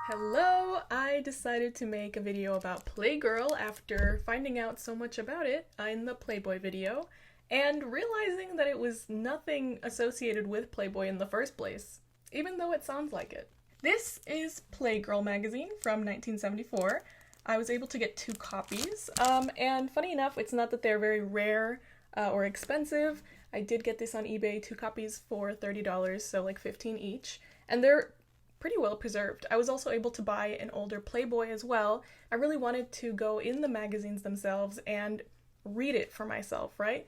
Hello! I decided to make a video about Playgirl after finding out so much about it in the Playboy video and realizing that it was nothing associated with Playboy in the first place, even though it sounds like it. This is Playgirl magazine from 1974. I was able to get 2 copies, and funny enough, it's not that they're very rare or expensive. I did get this on eBay, 2 copies for $30, so like 15 each, and they're pretty well preserved. I was also able to buy an older Playboy as well. I really wanted to go in the magazines themselves and read it for myself, right?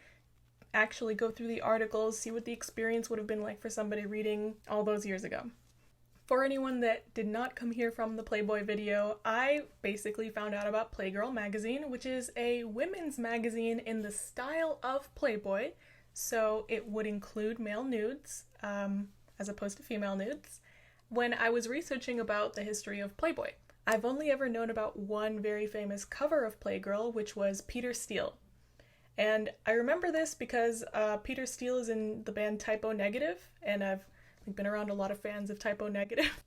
Actually go through the articles, see what the experience would have been like for somebody reading all those years ago. For anyone that did not come here from the Playboy video, I basically found out about Playgirl magazine, which is a women's magazine in the style of Playboy, so it would include male nudes, as opposed to female nudes, when I was researching about the history of Playboy. I've only ever known about one very famous cover of Playgirl, which was Peter Steele. And I remember this because Peter Steele is in the band Typo Negative, and I've been around a lot of fans of Typo Negative.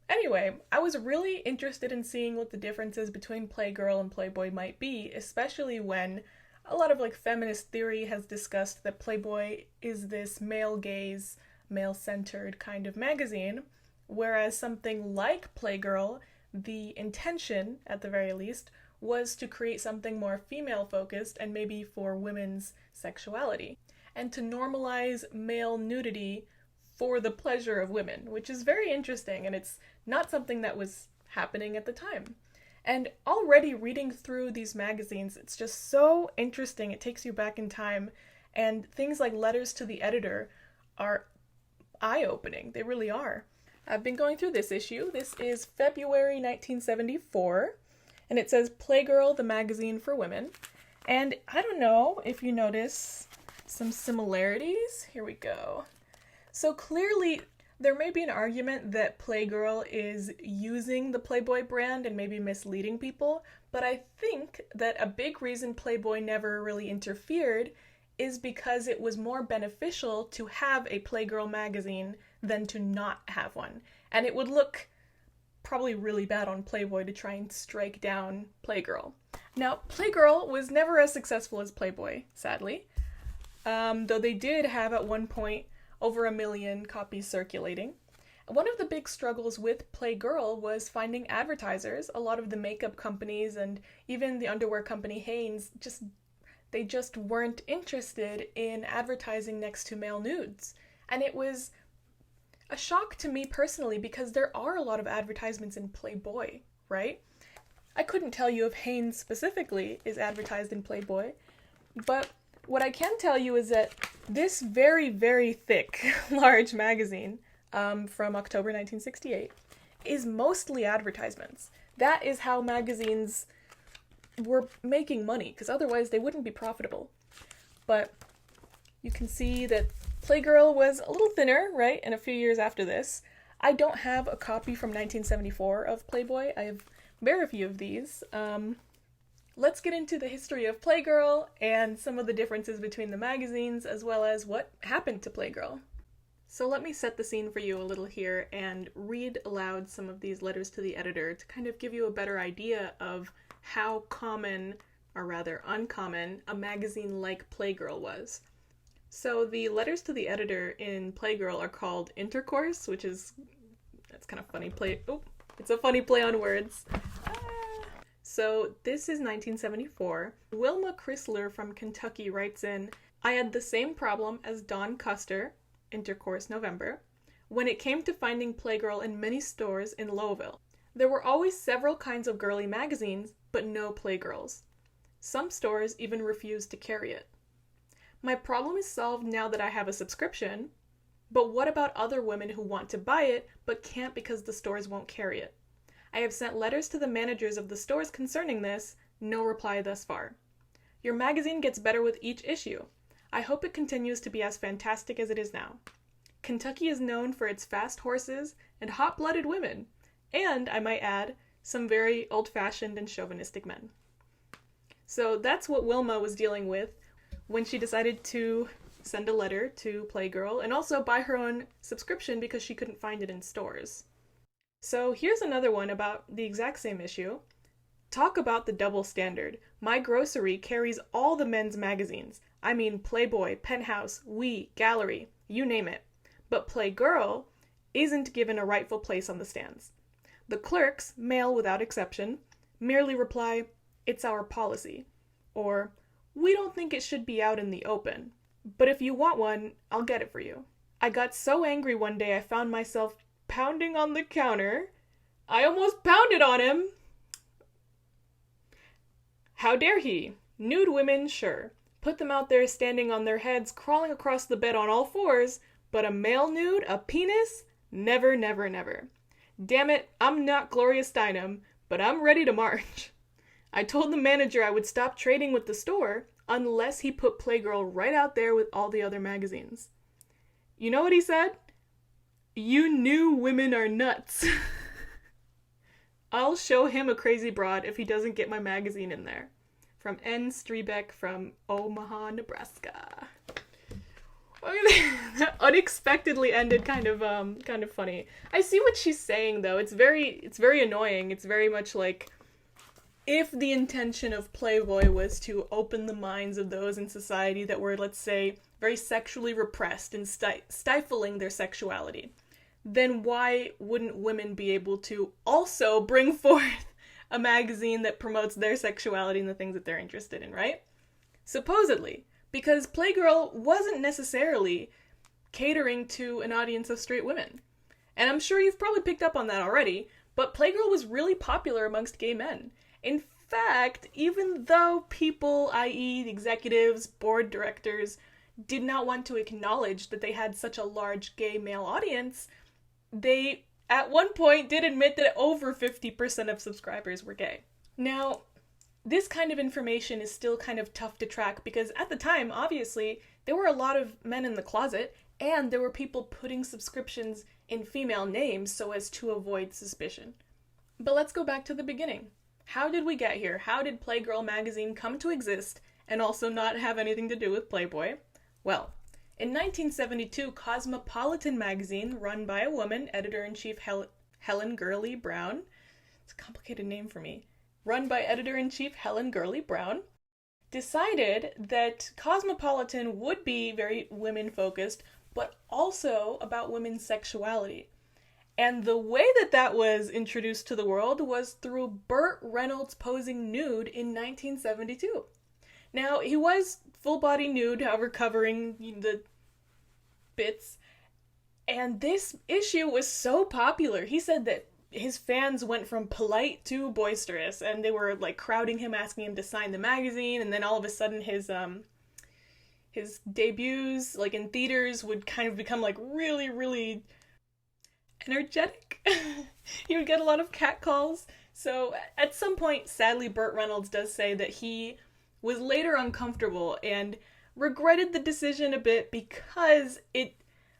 Anyway, I was really interested in seeing what the differences between Playgirl and Playboy might be, especially when a lot of feminist theory has discussed that Playboy is this male gaze, male-centered kind of magazine, whereas something like Playgirl, the intention, at the very least, was to create something more female-focused and maybe for women's sexuality, and to normalize male nudity for the pleasure of women, which is very interesting, and it's not something that was happening at the time. And already reading through these magazines, it's just so interesting. It takes you back in time, and things like letters to the editor are eye-opening. They really are. I've been going through this issue. This is February 1974, and it says Playgirl, the magazine for women. And I don't know if you notice some similarities. Here we go. So clearly, there may be an argument that Playgirl is using the Playboy brand and maybe misleading people, but I think that a big reason Playboy never really interfered is because it was more beneficial to have a Playgirl magazine than to not have one. And it would look probably really bad on Playboy to try and strike down Playgirl. Now, Playgirl was never as successful as Playboy, sadly, though they did have at one point over 1 million copies circulating. One of the big struggles with Playgirl was finding advertisers. A lot of the makeup companies and even the underwear company Hanes they just weren't interested in advertising next to male nudes. And it was a shock to me personally because there are a lot of advertisements in Playboy, right? I couldn't tell you if Hanes specifically is advertised in Playboy, but what I can tell you is that this very, very thick, large magazine from October 1968 is mostly advertisements. That is how magazines were making money, because otherwise they wouldn't be profitable. But you can see that Playgirl was a little thinner, right, and a few years after this. I don't have a copy from 1974 of Playboy. I have very few of these. Let's get into the history of Playgirl and some of the differences between the magazines, as well as what happened to Playgirl. So let me set the scene for you a little here and read aloud some of these letters to the editor to kind of give you a better idea of how common, or rather uncommon, a magazine like Playgirl was. So the letters to the editor in Playgirl are called intercourse, which is, that's kind of funny it's a funny play on words. So this is 1974. Wilma Chrysler from Kentucky writes in, "I had the same problem as Dawn Custer, intercourse November, when it came to finding Playgirl in many stores in Lowville. There were always several kinds of girly magazines, but no Playgirls. Some stores even refused to carry it. My problem is solved now that I have a subscription, but what about other women who want to buy it but can't because the stores won't carry it? I have sent letters to the managers of the stores concerning this, no reply thus far. Your magazine gets better with each issue. I hope it continues to be as fantastic as it is now. Kentucky is known for its fast horses and hot-blooded women, and, I might add, some very old-fashioned and chauvinistic men." So that's what Wilma was dealing with when she decided to send a letter to Playgirl and also buy her own subscription because she couldn't find it in stores. So here's another one about the exact same issue. Talk about the double standard. My grocery carries all the men's magazines. I mean Playboy, Penthouse, We, Gallery, you name it. But Playgirl isn't given a rightful place on the stands. The clerks, male without exception, merely reply, "It's our policy," or "We don't think it should be out in the open, but if you want one, I'll get it for you." I got so angry one day I found myself pounding on the counter. I almost pounded on him. How dare he? Nude women, sure. Put them out there standing on their heads, crawling across the bed on all fours, but a male nude, a penis? Never, never, never. Damn it, I'm not Gloria Steinem, but I'm ready to march. I told the manager I would stop trading with the store unless he put Playgirl right out there with all the other magazines. You know what he said? "You new women are nuts." I'll show him a crazy broad if he doesn't get my magazine in there. From N. Strebeck from Omaha, Nebraska. That unexpectedly ended kind of funny. I see what she's saying though. It's very annoying. It's very much like if the intention of Playboy was to open the minds of those in society that were, let's say, very sexually repressed and stifling their sexuality, then why wouldn't women be able to also bring forth a magazine that promotes their sexuality and the things that they're interested in, right? Supposedly, because Playgirl wasn't necessarily catering to an audience of straight women. And I'm sure you've probably picked up on that already, but Playgirl was really popular amongst gay men. In fact, even though people, i.e. executives, board directors, did not want to acknowledge that they had such a large gay male audience, they at one point did admit that over 50% of subscribers were gay. Now, this kind of information is still kind of tough to track because at the time, obviously, there were a lot of men in the closet and there were people putting subscriptions in female names so as to avoid suspicion. But let's go back to the beginning. How did we get here? How did Playgirl magazine come to exist and also not have anything to do with Playboy? Well, in 1972, Cosmopolitan magazine, run by a woman, editor-in-chief Helen Gurley Brown, it's a complicated name for me, run by editor-in-chief Helen Gurley Brown, decided that Cosmopolitan would be very women-focused, but also about women's sexuality. And the way that that was introduced to the world was through Burt Reynolds posing nude in 1972. Now, he was full-body nude, however, covering the bits, and this issue was so popular. He said that his fans went from polite to boisterous, and they were, like, crowding him, asking him to sign the magazine, and then all of a sudden his debuts, like, in theaters would kind of become, like, really, really energetic. He would get a lot of catcalls. So at some point, sadly, Burt Reynolds does say that he was later uncomfortable and regretted the decision a bit because it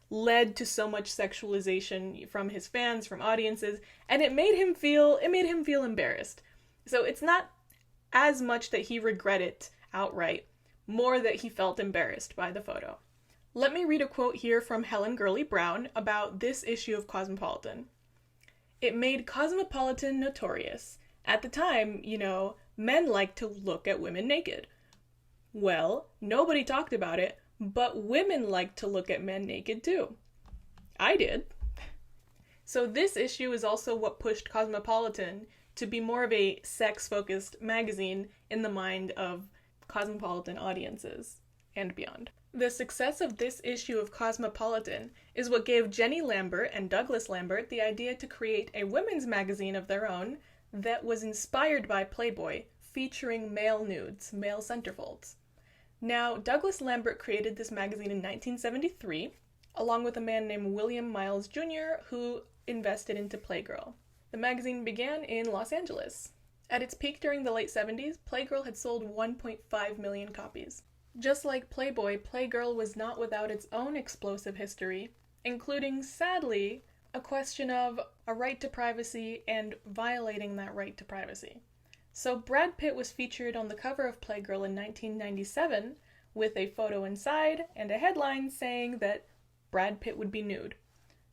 led to so much sexualization from his fans, from audiences, and it made him feel embarrassed. So it's not as much that he regretted it outright, more that he felt embarrassed by the photo. Let me read a quote here from Helen Gurley Brown about this issue of Cosmopolitan. "It made Cosmopolitan notorious. At the time, men liked to look at women naked. Well, nobody talked about it, but women liked to look at men naked too. I did." So this issue is also what pushed Cosmopolitan to be more of a sex-focused magazine in the mind of Cosmopolitan audiences and beyond. The success of this issue of Cosmopolitan is what gave Jenny Lambert and Douglas Lambert the idea to create a women's magazine of their own that was inspired by Playboy, featuring male nudes, male centerfolds. Now, Douglas Lambert created this magazine in 1973, along with a man named William Miles Jr., who invested into Playgirl. The magazine began in Los Angeles. At its peak during the late 70s, Playgirl had sold 1.5 million copies. Just like Playboy, Playgirl was not without its own explosive history, including, sadly, a question of a right to privacy and violating that right to privacy. So Brad Pitt was featured on the cover of Playgirl in 1997 with a photo inside and a headline saying that Brad Pitt would be nude.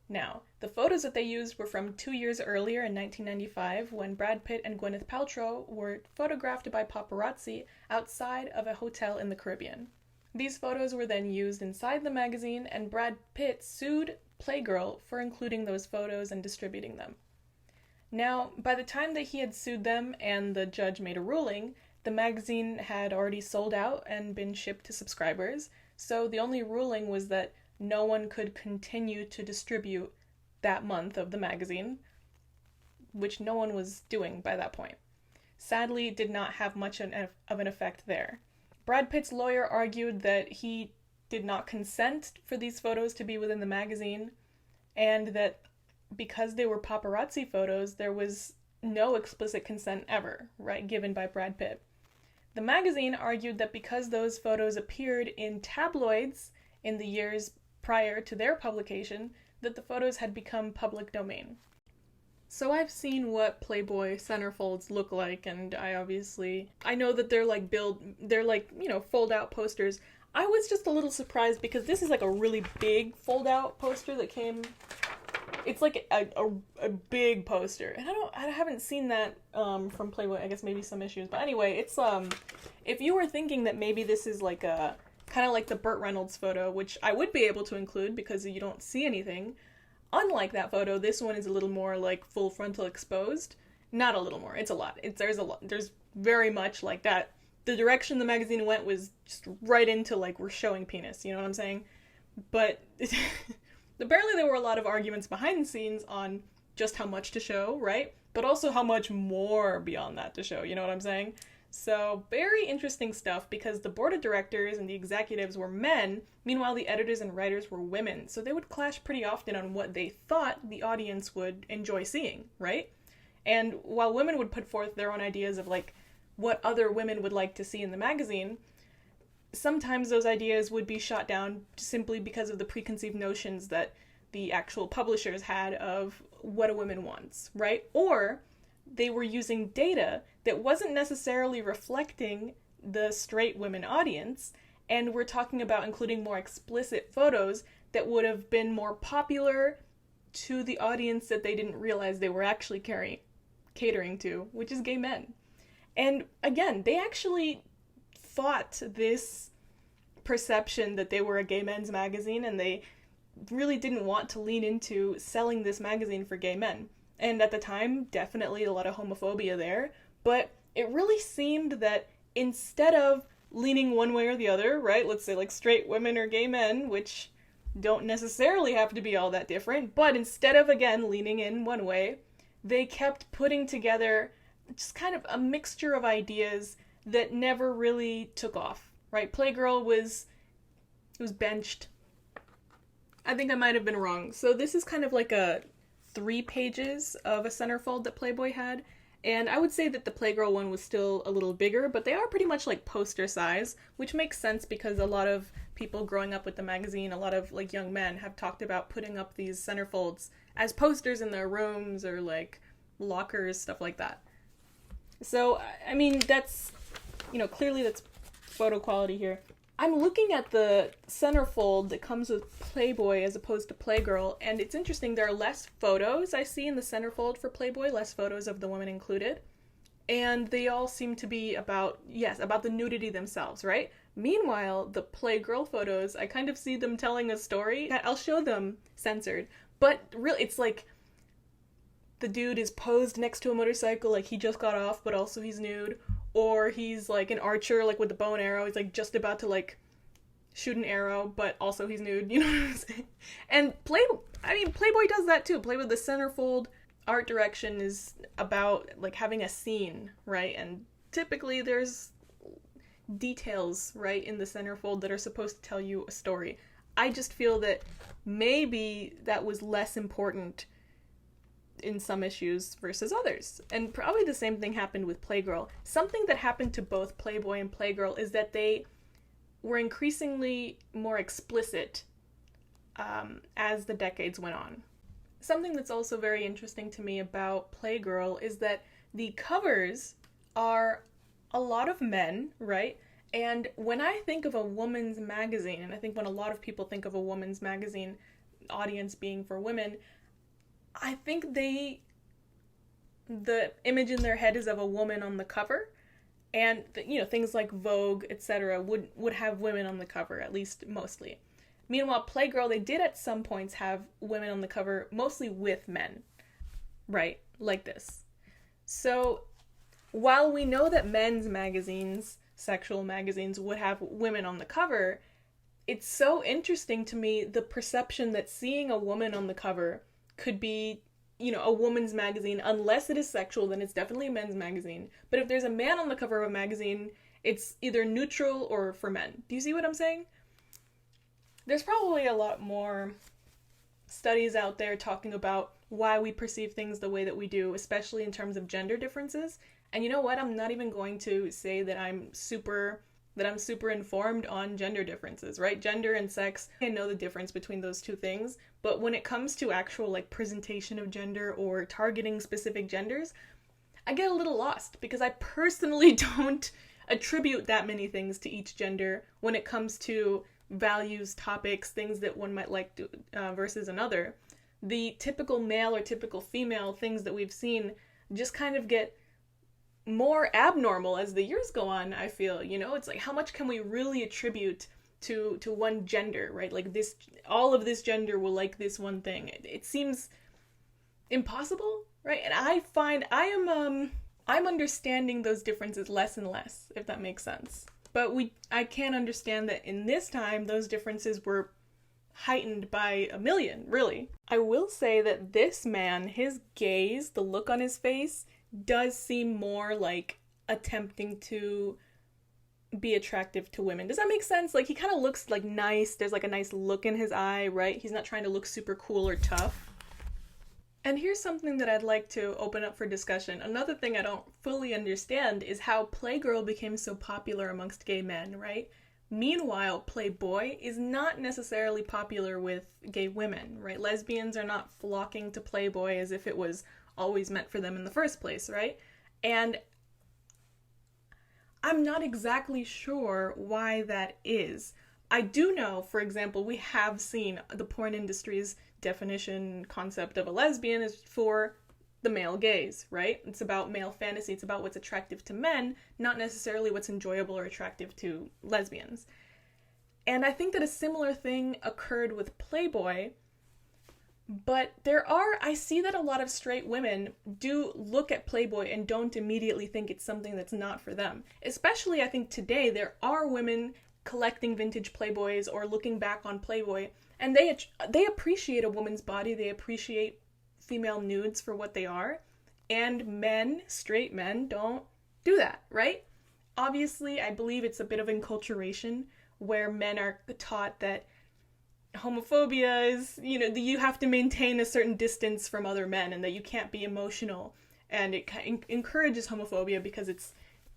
Now, The photos that they used were from 2 years earlier in 1995 when Brad Pitt and Gwyneth Paltrow were photographed by paparazzi outside of a hotel in the Caribbean. These photos were then used inside the magazine, and Brad Pitt sued Playgirl for including those photos and distributing them. Now, by the time that he had sued them and the judge made a ruling, the magazine had already sold out and been shipped to subscribers, so the only ruling was that no one could continue to distribute that month of the magazine, which no one was doing by that point. Sadly, it did not have much of an effect there. Brad Pitt's lawyer argued that he did not consent for these photos to be within the magazine, and that because they were paparazzi photos, there was no explicit consent ever, right, given by Brad Pitt. The magazine argued that because those photos appeared in tabloids in the years prior to their publication, that the photos had become public domain. So I've seen what Playboy centerfolds look like, and I know that they're fold-out posters. I was just a little surprised because this is like a really big fold-out poster that came. It's like a big poster, and I haven't seen that from Playboy. I guess maybe some issues, but anyway, it's if you were thinking that maybe this is like a kind of like the Burt Reynolds photo, which I would be able to include because you don't see anything. Unlike that photo, this one is a little more like full frontal exposed. Not a little more, it's a lot. There's very much like that. The direction the magazine went was just right into like we're showing penis, you know what I'm saying? But apparently there were a lot of arguments behind the scenes on just how much to show, right? But also how much more beyond that to show, you know what I'm saying? So very interesting stuff because the board of directors and the executives were men, meanwhile the editors and writers were women. So they would clash pretty often on what they thought the audience would enjoy seeing, right? And while women would put forth their own ideas of like what other women would like to see in the magazine, sometimes those ideas would be shot down simply because of the preconceived notions that the actual publishers had of what a woman wants, right? Or they were using data that wasn't necessarily reflecting the straight women audience, and we're talking about including more explicit photos that would have been more popular to the audience that they didn't realize they were actually catering to, which is gay men. And again, they actually fought this perception that they were a gay men's magazine, and they really didn't want to lean into selling this magazine for gay men. And at the time, definitely a lot of homophobia there, but it really seemed that instead of leaning one way or the other, right, let's say like straight women or gay men, which don't necessarily have to be all that different, but instead of, again, leaning in one way, they kept putting together just kind of a mixture of ideas that never really took off, right? Playgirl was benched. I think I might have been wrong. So this is kind of like a 3 pages of a centerfold that Playboy had, and I would say that the Playgirl one was still a little bigger, but they are pretty much like poster size, which makes sense because a lot of people growing up with the magazine, a lot of like young men have talked about putting up these centerfolds as posters in their rooms or like lockers, stuff like that. So, I mean, that's, clearly that's photo quality here. I'm looking at the centerfold that comes with Playboy as opposed to Playgirl, and it's interesting, there are less photos I see in the centerfold for Playboy, less photos of the women included, and they all seem to be about the nudity themselves, right? Meanwhile, the Playgirl photos, I kind of see them telling a story. I'll show them censored, but really, it's like the dude is posed next to a motorcycle, like he just got off, but also he's nude. Or he's like an archer, like with the bow and arrow. He's like just about to like shoot an arrow, but also he's nude. You know what I'm saying? And Playboy does that too. Playboy, the centerfold art direction is about like having a scene, right? And typically there's details, right, in the centerfold that are supposed to tell you a story. I just feel that maybe that was less important in some issues versus others. And probably the same thing happened with Playgirl. Something that happened to both Playboy and Playgirl is that they were increasingly more explicit as the decades went on. Something that's also very interesting to me about Playgirl is that the covers are a lot of men, right? And when I think of a woman's magazine, and I think when a lot of people think of a woman's magazine, audience being for women, I think the image in their head is of a woman on the cover, and things like Vogue, etc. would have women on the cover, at least mostly. Meanwhile, Playgirl, they did at some points have women on the cover, mostly with men, right? Like this. So while we know that men's magazines, sexual magazines, would have women on the cover, it's so interesting to me the perception that seeing a woman on the cover could be, a woman's magazine. Unless it is sexual, then it's definitely a men's magazine. But if there's a man on the cover of a magazine, it's either neutral or for men. Do you see what I'm saying? There's probably a lot more studies out there talking about why we perceive things the way that we do, especially in terms of gender differences. And you know what? I'm not even going to say that I'm super informed on gender differences, right? Gender and sex, I know the difference between those two things, but when it comes to actual like presentation of gender or targeting specific genders, I get a little lost because I personally don't attribute that many things to each gender when it comes to values, topics, things that one might like to, versus another. The typical male or typical female things that we've seen just kind of get more abnormal as the years go on, I feel. It's like, how much can we really attribute to one gender, right? Like this, all of this gender will like this one thing. It seems impossible, right? And I find I'm understanding those differences less and less, if that makes sense. But I can understand that in this time, those differences were heightened by a million, really. I will say that this man, his gaze, the look on his face, does seem more like attempting to be attractive to women. Does that make sense? Like, he kind of looks like nice. There's like a nice look in his eye, right? He's not trying to look super cool or tough. And here's something that I'd like to open up for discussion. Another thing I don't fully understand is how Playgirl became so popular amongst gay men, right? Meanwhile, Playboy is not necessarily popular with gay women, right? Lesbians are not flocking to Playboy as if it was always meant for them in the first place, right? And I'm not exactly sure why that is. I do know, for example, we have seen the porn industry's definition concept of a lesbian is for the male gaze, right? It's about male fantasy. It's about what's attractive to men, not necessarily what's enjoyable or attractive to lesbians. And I think that a similar thing occurred with Playboy, but I see that a lot of straight women do look at Playboy and don't immediately think it's something that's not for them. Especially, I think today, there are women collecting vintage Playboys or looking back on Playboy, and they appreciate a woman's body, they appreciate female nudes for what they are, and men, straight men, don't do that, right? Obviously, I believe it's a bit of enculturation where men are taught that homophobia is, you have to maintain a certain distance from other men and that you can't be emotional, and it encourages homophobia because it's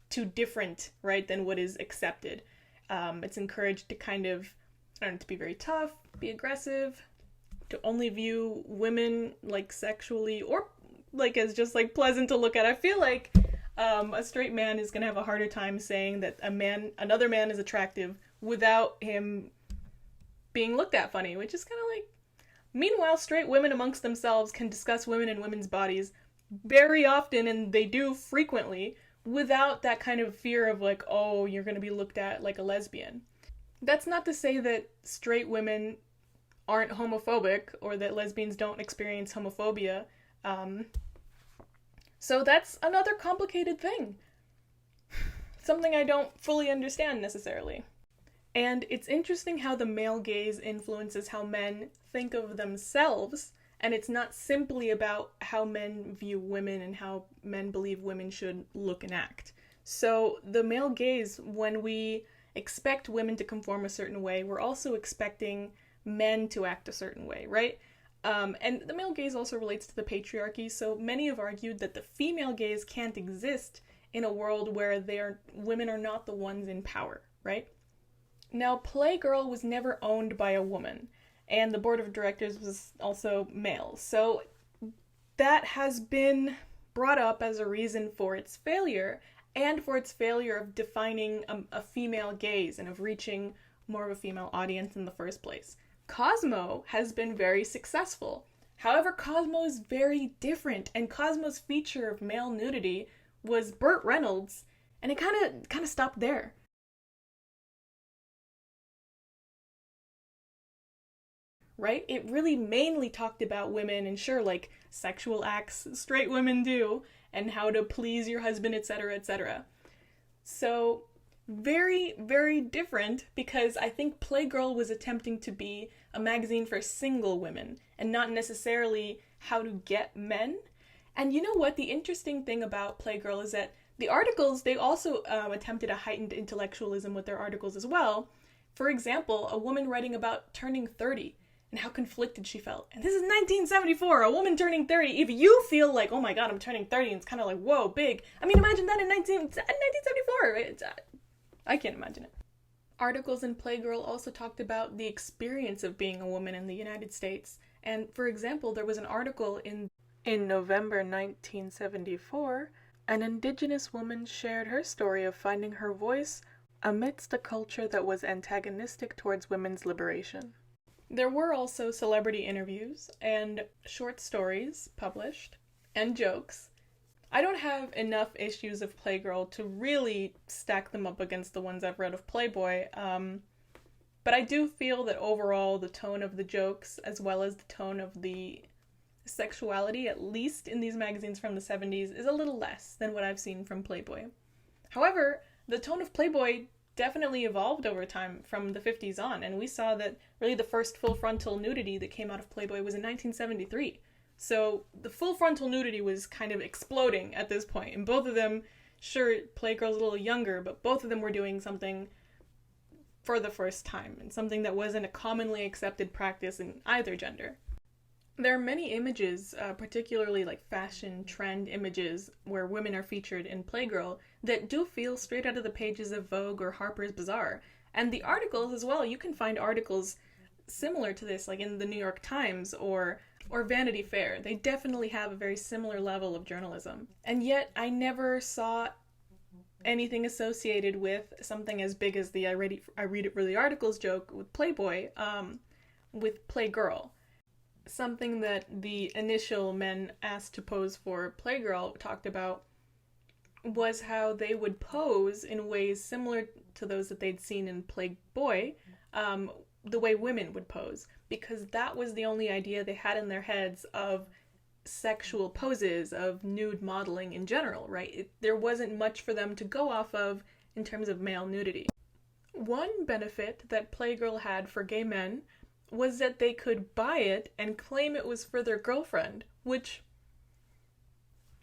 too different, right, than what is accepted. It's encouraged to kind of, to be very tough, be aggressive, to only view women like sexually or like as just like pleasant to look at. I feel like a straight man is gonna have a harder time saying that another man is attractive without him being looked at funny, which is kind of like. Meanwhile, straight women amongst themselves can discuss women and women's bodies very often, and they do frequently, without that kind of fear of like, oh, you're gonna be looked at like a lesbian. That's not to say that straight women aren't homophobic or that lesbians don't experience homophobia. So that's another complicated thing. Something I don't fully understand necessarily. And it's interesting how the male gaze influences how men think of themselves, and it's not simply about how men view women and how men believe women should look and act. So the male gaze, when we expect women to conform a certain way, we're also expecting men to act a certain way, right? And the male gaze also relates to the patriarchy, so many have argued that the female gaze can't exist in a world where women are not the ones in power, right? Now, Playgirl was never owned by a woman, and the board of directors was also male, so that has been brought up as a reason for its failure, and for its failure of defining a female gaze and of reaching more of a female audience in the first place. Cosmo has been very successful. However, Cosmo is very different, and Cosmo's feature of male nudity was Burt Reynolds, and it kind of stopped there. Right? It really mainly talked about women and sure, like sexual acts straight women do, and how to please your husband, etc., etc. So, very, very different because I think Playgirl was attempting to be a magazine for single women and not necessarily how to get men. And you know what? The interesting thing about Playgirl is that the articles, they also attempted a heightened intellectualism with their articles as well. For example, a woman writing about turning 30 and how conflicted she felt. And this is 1974, a woman turning 30. If you feel like, oh my god, I'm turning 30, and it's kind of like, whoa, big. I mean, imagine that in 1974. Right? I can't imagine it. Articles in Playgirl also talked about the experience of being a woman in the United States. And for example, there was an article in November 1974, an Indigenous woman shared her story of finding her voice amidst a culture that was antagonistic towards women's liberation. There were also celebrity interviews and short stories published, and jokes. I don't have enough issues of Playgirl to really stack them up against the ones I've read of Playboy, but I do feel that overall the tone of the jokes, as well as the tone of the sexuality, at least in these magazines from the 70s, is a little less than what I've seen from Playboy. However, the tone of Playboy definitely evolved over time from the 50s on, and we saw that really the first full frontal nudity that came out of Playboy was in 1973. So the full frontal nudity was kind of exploding at this point, and both of them, sure, Playgirl's a little younger, but both of them were doing something for the first time, and something that wasn't a commonly accepted practice in either gender. There are many images, particularly like fashion trend images, where women are featured in Playgirl that do feel straight out of the pages of Vogue or Harper's Bazaar. And the articles as well, you can find articles similar to this, like in the New York Times or Vanity Fair. They definitely have a very similar level of journalism. And yet, I never saw anything associated with something as big as the I read it for the articles joke with Playboy, with Playgirl. Something that the initial men asked to pose for Playgirl talked about was how they would pose in ways similar to those that they'd seen in Playboy, the way women would pose, because that was the only idea they had in their heads of sexual poses, of nude modeling in general, right? There wasn't much for them to go off of in terms of male nudity. One benefit that Playgirl had for gay men was that they could buy it and claim it was for their girlfriend, which,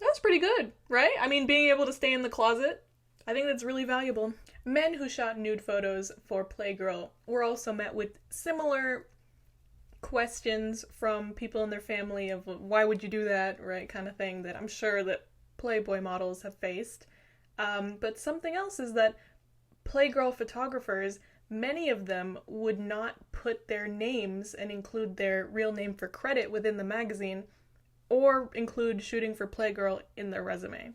that's pretty good, right? I mean, being able to stay in the closet, I think that's really valuable. Men who shot nude photos for Playgirl were also met with similar questions from people in their family of why would you do that, right, kind of thing that I'm sure that Playboy models have faced. But something else is that Playgirl photographers, many of them would not put their names and include their real name for credit within the magazine, or include shooting for Playgirl in their resume.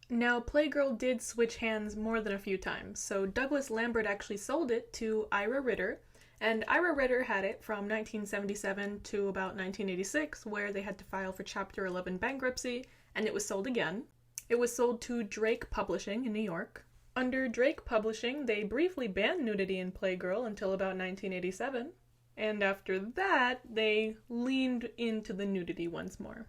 Now, Playgirl did switch hands more than a few times, so Douglas Lambert actually sold it to Ira Ritter, and Ira Ritter had it from 1977 to about 1986, where they had to file for Chapter 11 bankruptcy, and it was sold again. It was sold to Drake Publishing in New York. Under Drake Publishing, they briefly banned nudity in Playgirl until about 1987, and after that, they leaned into the nudity once more.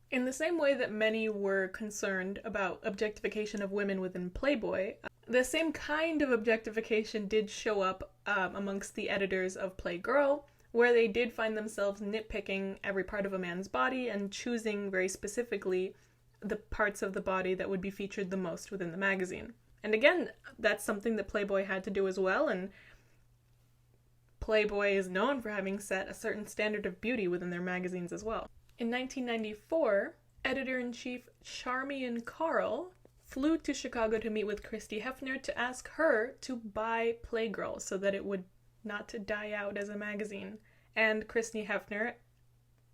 In the same way that many were concerned about objectification of women within Playboy, the same kind of objectification did show up amongst the editors of Playgirl, where they did find themselves nitpicking every part of a man's body and choosing very specifically the parts of the body that would be featured the most within the magazine. And again, that's something that Playboy had to do as well, and Playboy is known for having set a certain standard of beauty within their magazines as well. In 1994, editor-in-chief Charmian Carl flew to Chicago to meet with Christy Hefner to ask her to buy Playgirl so that it would not die out as a magazine. And Christy Hefner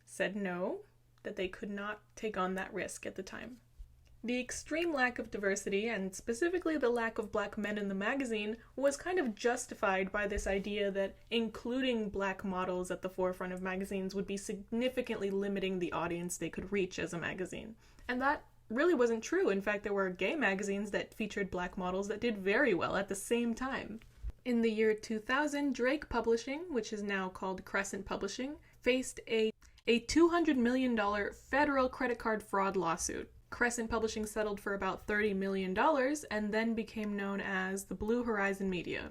said no, that they could not take on that risk at the time. The extreme lack of diversity, and specifically the lack of black men in the magazine, was kind of justified by this idea that including black models at the forefront of magazines would be significantly limiting the audience they could reach as a magazine. And that really wasn't true. In fact, there were gay magazines that featured black models that did very well at the same time. In the year 2000, Drake Publishing, which is now called Crescent Publishing, faced a $200 million federal credit card fraud lawsuit. Crescent Publishing settled for about $30 million and then became known as the Blue Horizon Media.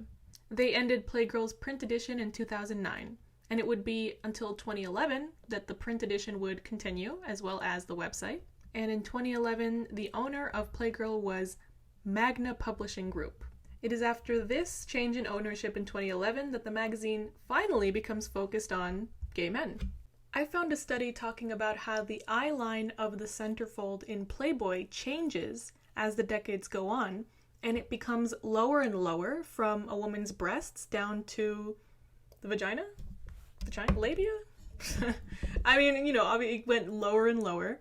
They ended Playgirl's print edition in 2009, and it would be until 2011 that the print edition would continue, as well as the website. And in 2011, the owner of Playgirl was Magna Publishing Group. It is after this change in ownership in 2011 that the magazine finally becomes focused on gay men. I found a study talking about how the eye line of the centerfold in Playboy changes as the decades go on, and it becomes lower and lower from a woman's breasts down to the vagina? Labia? I mean, it went lower and lower.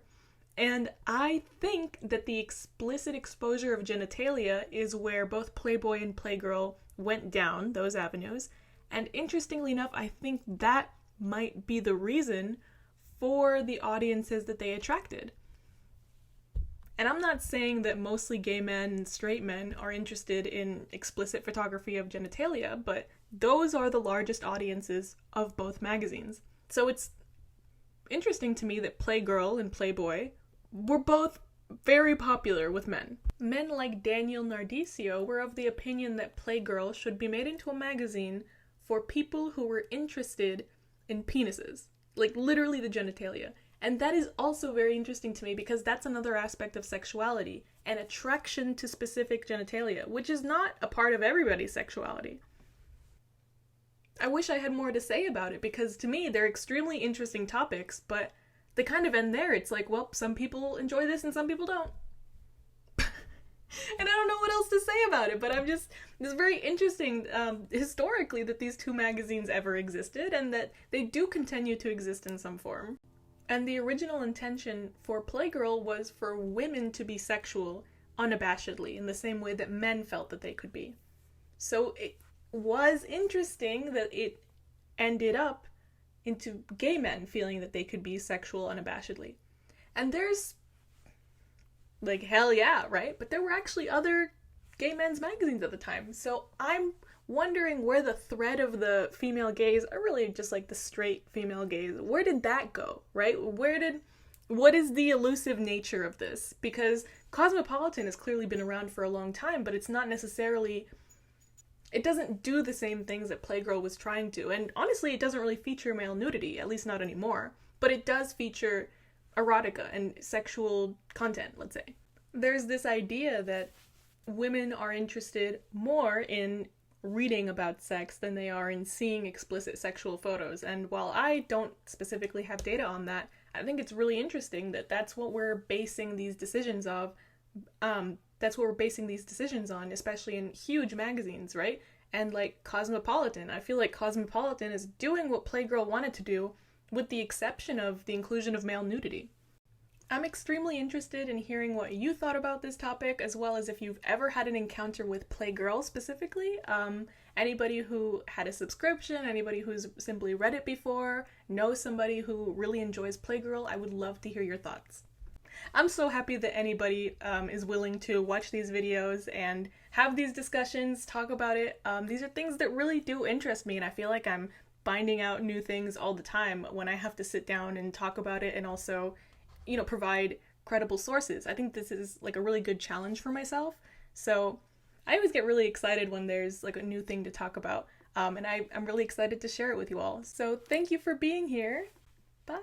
And I think that the explicit exposure of genitalia is where both Playboy and Playgirl went down those avenues. And interestingly enough, I think that might be the reason for the audiences that they attracted. And I'm not saying that mostly gay men and straight men are interested in explicit photography of genitalia, but those are the largest audiences of both magazines. So it's interesting to me that Playgirl and Playboy were both very popular with men. Men like Daniel Nardisio were of the opinion that Playgirl should be made into a magazine for people who were interested in penises, like literally the genitalia. And that is also very interesting to me because that's another aspect of sexuality, an attraction to specific genitalia, which is not a part of everybody's sexuality. I wish I had more to say about it because to me they're extremely interesting topics, but they kind of end there. It's like, well, some people enjoy this and some people don't. And I don't know what else to say about it, but it's very interesting historically that these two magazines ever existed and that they do continue to exist in some form. And the original intention for Playgirl was for women to be sexual unabashedly in the same way that men felt that they could be. So it was interesting that it ended up into gay men feeling that they could be sexual unabashedly. And there's like, hell yeah, right? But there were actually other gay men's magazines at the time. So I'm wondering where the thread of the female gaze, or really just like the straight female gaze, where did that go, right? What is the elusive nature of this? Because Cosmopolitan has clearly been around for a long time, but it's not necessarily, it doesn't do the same things that Playgirl was trying to. And honestly, it doesn't really feature male nudity, at least not anymore. But it does feature erotica and sexual content, let's say. There's this idea that women are interested more in reading about sex than they are in seeing explicit sexual photos. And while I don't specifically have data on that, I think it's really interesting that that's what we're basing these decisions on, especially in huge magazines, right? And like Cosmopolitan, I feel like Cosmopolitan is doing what Playgirl wanted to do, with the exception of the inclusion of male nudity. I'm extremely interested in hearing what you thought about this topic, as well as if you've ever had an encounter with Playgirl specifically. Anybody who had a subscription, anybody who's simply read it before, knows somebody who really enjoys Playgirl, I would love to hear your thoughts. I'm so happy that anybody is willing to watch these videos and have these discussions, talk about it. These are things that really do interest me, and I feel like I'm finding out new things all the time when I have to sit down and talk about it and also, provide credible sources. I think this is like a really good challenge for myself. So I always get really excited when there's like a new thing to talk about. And I'm really excited to share it with you all. So thank you for being here. Bye.